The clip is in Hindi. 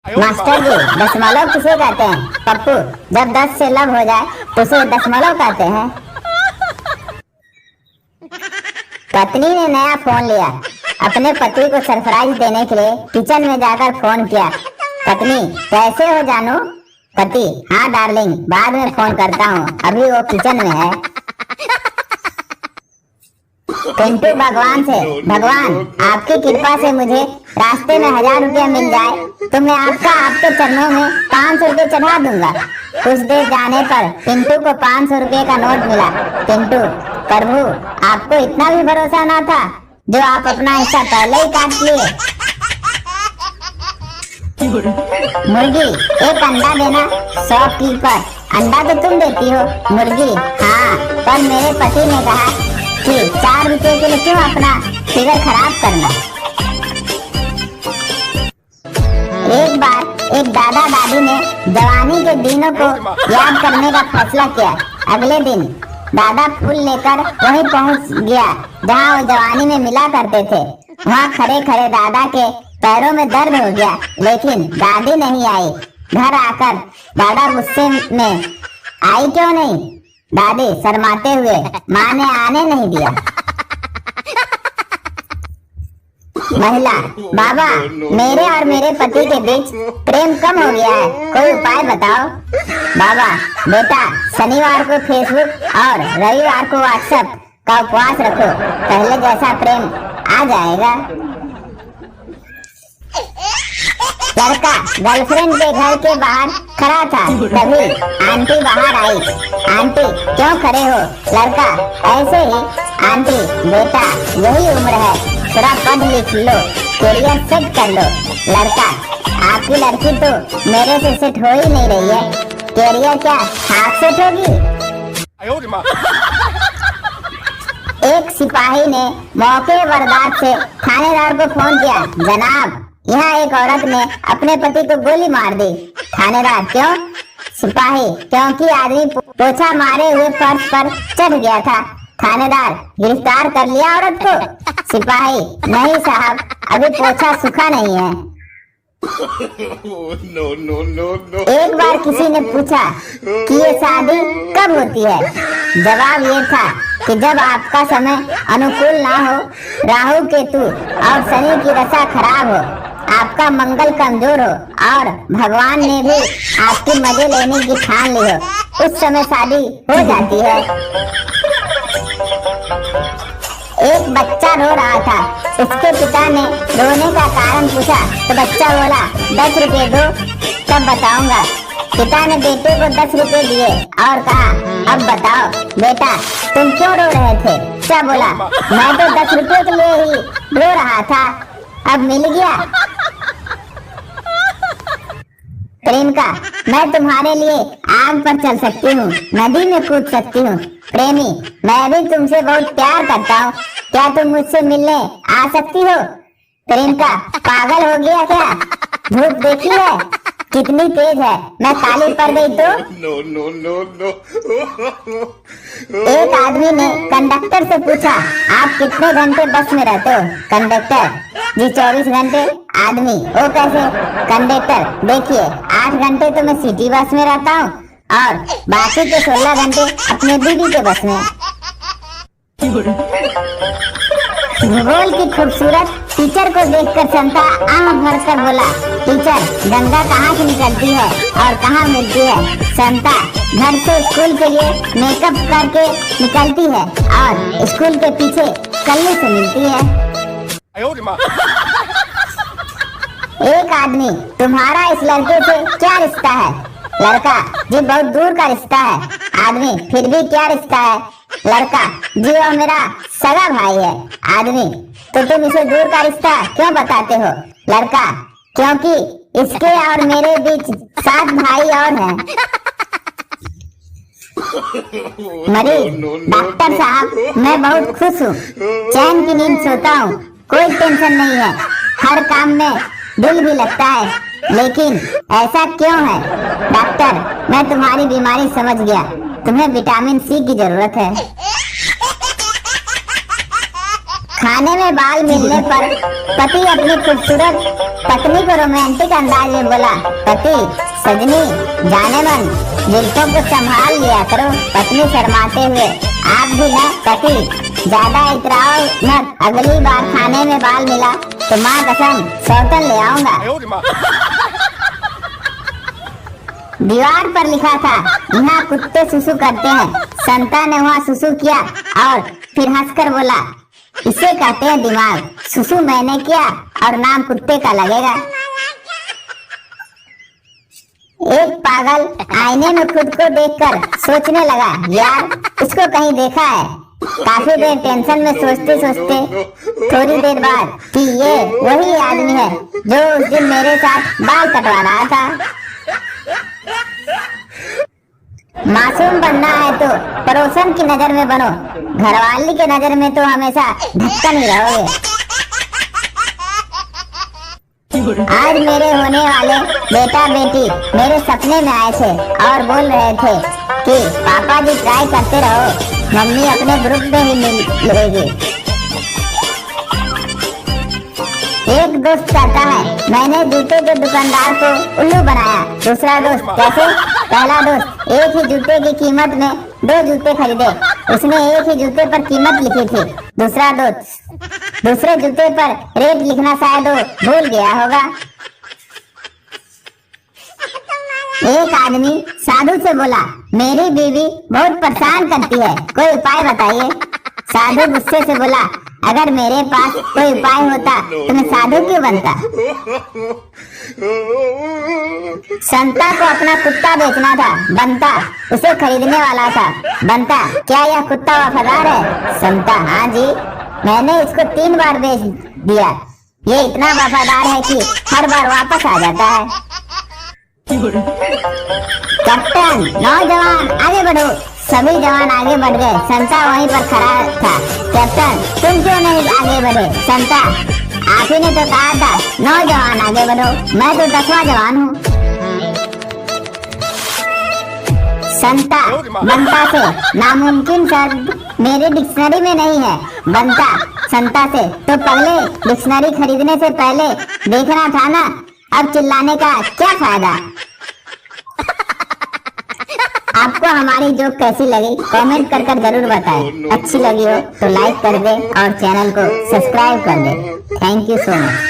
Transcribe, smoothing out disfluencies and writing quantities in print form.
मास्टर जी, दशमलव किसे कहते हैं? पप्पू, जब 10 से लव हो जाए तो उसे दशमलव कहते हैं। पत्नी ने नया फोन लिया। अपने पति को सरप्राइज देने के लिए किचन में जाकर फोन किया। पत्नी, कैसे हो जानू? पति, हाँ डार्लिंग, बाद में फोन करता हूँ, अभी वो किचन में है। पिंटू भगवान से, भगवान आपकी कृपा से मुझे रास्ते में 1000 रुपया मिल जाए तो मैं आपके चरणों में 500 रुपये चढ़ा दूंगा। कुछ देर जाने पर पिंटू को 500 रुपये का नोट मिला। पिंटू, प्रभु, आपको इतना भी भरोसा ना था जो आप अपना हिस्सा पहले ही काट लिए। मुर्गी, एक अंडा देना। शॉपकीपर, अंडा तो तुम देती हो। मुर्गी, हाँ, पर मेरे पति ने कहा कि 4 रुपए के लिए क्यों अपना फिगर खराब करना। एक बार एक दादा दादी ने जवानी के दिनों को याद करने का फैसला किया। अगले दिन दादा फूल लेकर वहीं पहुंच गया जहां वो जवानी में मिला करते थे। वहां खड़े खड़े दादा के पैरों में दर्द हो गया, लेकिन दादी नहीं आई। घर आकर दादा गुस्से में, आई क्यों नहीं? दादी शर्माते हुए, माँ ने आने नहीं दिया। महिला, बाबा, मेरे और मेरे पति के बीच प्रेम कम हो गया है, कोई उपाय बताओ। बाबा, बेटा, शनिवार को फेसबुक और रविवार को व्हाट्सएप का उपवास रखो, पहले जैसा प्रेम आ जाएगा। लड़का गर्लफ्रेंड के घर के बाहर खड़ा था, तभी आंटी बाहर आई। आंटी, क्यों खड़े हो? लड़का, ऐसे ही। आंटी, बेटा, यही उम्र है, थोड़ा पढ़ लिख लो, करियर सेट कर लो। लड़का, आपकी लड़की तो मेरे से सेट हो ही नहीं रही है, करियर क्या हाथ सेट होगी? एक सिपाही ने मौके वारदात से थानेदार को फोन किया। जनाब, यहाँ एक औरत ने अपने पति को गोली मार दी। थानेदार, क्यों? सिपाही, क्योंकि आदमी पोछा मारे हुए फर्श पर चढ़ गया था। थानेदार, गिरफ्तार कर लिया औरत को? सिपाही, नहीं साहब, अभी पोछा सूखा नहीं है। एक बार किसी ने पूछा कि ये शादी कब होती है? जवाब ये था कि जब आपका समय अनुकूल ना हो, राहु केतु और शनि की दशा खराब हो, आपका मंगल कमजोर हो और भगवान ने भी आपकी मजे लेने की ठान ली हो, उस समय शादी हो जाती है। एक बच्चा रो रहा था। उसके पिता ने रोने का कारण पूछा तो बच्चा बोला, 10 रुपए दो, तब बताऊंगा। पिता ने बेटे को 10 रुपए दिए और कहा, अब बताओ बेटा, तुम क्यों रो रहे थे? क्या बोला, मैं तो 10 रुपए के लिए ही रो रहा था, अब मिल गया। प्रेमिका, मैं तुम्हारे लिए आग पर चल सकती हूँ, नदी में कूद सकती हूँ। प्रेमी, मैं भी तुमसे बहुत प्यार करता हूँ, क्या तुम मुझसे मिलने आ सकती हो? प्रेमिका, पागल हो गया क्या? धूप देखी है कितनी तेज है, मैं काली पड़ गई तो? एक आदमी ने कंडक्टर से पूछा, आप कितने घंटे बस में रहते हो? कंडक्टर, जी 24 घंटे। आदमी, वो कैसे? कंडक्टर, देखिए 8 घंटे तो मैं सिटी बस में रहता हूँ और बाकी के 16 घंटे अपने बीवी के बस में। भूगोल की खूबसूरत टीचर को देखकर संता आह भरकर बोला, टीचर, गंगा कहाँ से निकलती है और कहाँ मिलती है? संता, घर से स्कूल के लिए मेकअप करके निकलती है और स्कूल के पीछे कल्लू से मिलती है। एक आदमी, तुम्हारा इस लड़के से क्या रिश्ता है? लड़का, जी बहुत दूर का रिश्ता है। आदमी, फिर भी क्या रिश्ता है? लड़का, जी वो मेरा सगा भाई है। आदमी, तो तुम इसे दूर का रिश्ता क्यों बताते हो? लड़का, क्योंकि इसके और मेरे बीच 7 भाई और हैं। मरीज, डॉक्टर साहब, मैं बहुत खुश हूँ, चैन की नींद सोता हूँ, कोई टेंशन नहीं है, हर काम में दिल भी लगता है, लेकिन ऐसा क्यों है? डॉक्टर, मैं तुम्हारी बीमारी समझ गया, तुम्हें विटामिन सी की जरूरत है। खाने में बाल मिलने पर पति अपनी खूबसूरत पत्नी को रोमांटिक अंदाज में बोला, पति सजनी जाने मन जुल्फों को संभाल लिया करो। पत्नी शर्माते हुए, आप भी ना पति, ज्यादा इतराओ मत, अगली बार खाने में बाल मिला तो माँ कसम सौतन ले आऊंगा। दीवार पर लिखा था, यहाँ कुत्ते सुसु करते हैं। संता ने वहाँ सुसु किया और फिर हंसकर बोला, इसे कहते हैं दिमाग। सुसु मैंने किया और नाम कुत्ते का लगेगा। एक पागल आईने में खुद को देखकर सोचने लगा, यार इसको कहीं देखा है। काफी देर टेंशन में सोचते सोचते थोड़ी देर बाद कि ये वही आदमी है जो उस दिन मेरे साथ बाल कटवा रहा था। मासूम बनना है तो पड़ोसन की नजर में बनो, घरवाली के नजर में तो हमेशा ढक्कन ही रहोगे। आज मेरे होने वाले बेटा बेटी मेरे सपने में आए थे और बोल रहे थे कि पापा जी ट्राई करते रहो, मम्मी अपने ग्रुप में ही मिलेगी। एक दोस्त कहता है, मैंने जूते के दुकानदार को उल्लू बनाया। दूसरा दोस्त, कैसे? पहला दोस्त, एक ही जूते की कीमत में 2 जूते खरीदे, उसने एक ही जूते पर कीमत लिखी थी। दूसरा दोस्त दूसरे जूते पर रेट लिखना शायद वो भूल गया होगा। एक आदमी साधु से बोला, मेरी बीवी बहुत परेशान करती है, कोई उपाय बताइए। साधु गुस्से से बोला, अगर मेरे पास कोई उपाय होता तो मैं साधु क्यों बनता। संता को अपना कुत्ता बेचना था, बनता उसे खरीदने वाला था। बनता, क्या यह कुत्ता वफादार है? संता, हाँ जी, मैंने इसको 3 बार बेच दिया। ये इतना वफादार है कि हर बार वापस आ जाता है। कैप्टन, नौजवान आगे बढ़ो। सभी जवान आगे बढ़ गए। संता वहीं पर खड़ा था। कैप्टन, तुम क्यों नहीं आगे बढ़े? संता, आप ही ने तो कहा था नौजवान आगे बढ़ो, मैं तो 10वां जवान हूँ। संता, बनता से नामुमकिन शब्द मेरी डिक्शनरी में नहीं है। बनता संता से, तो पहले डिक्शनरी खरीदने से पहले देखना था ना, अब चिल्लाने का क्या फायदा। आपको हमारी जोक कैसी लगी कमेंट कर जरूर बताएं। अच्छी लगी हो तो लाइक कर दे और चैनल को सब्सक्राइब कर दे। Thank you so much.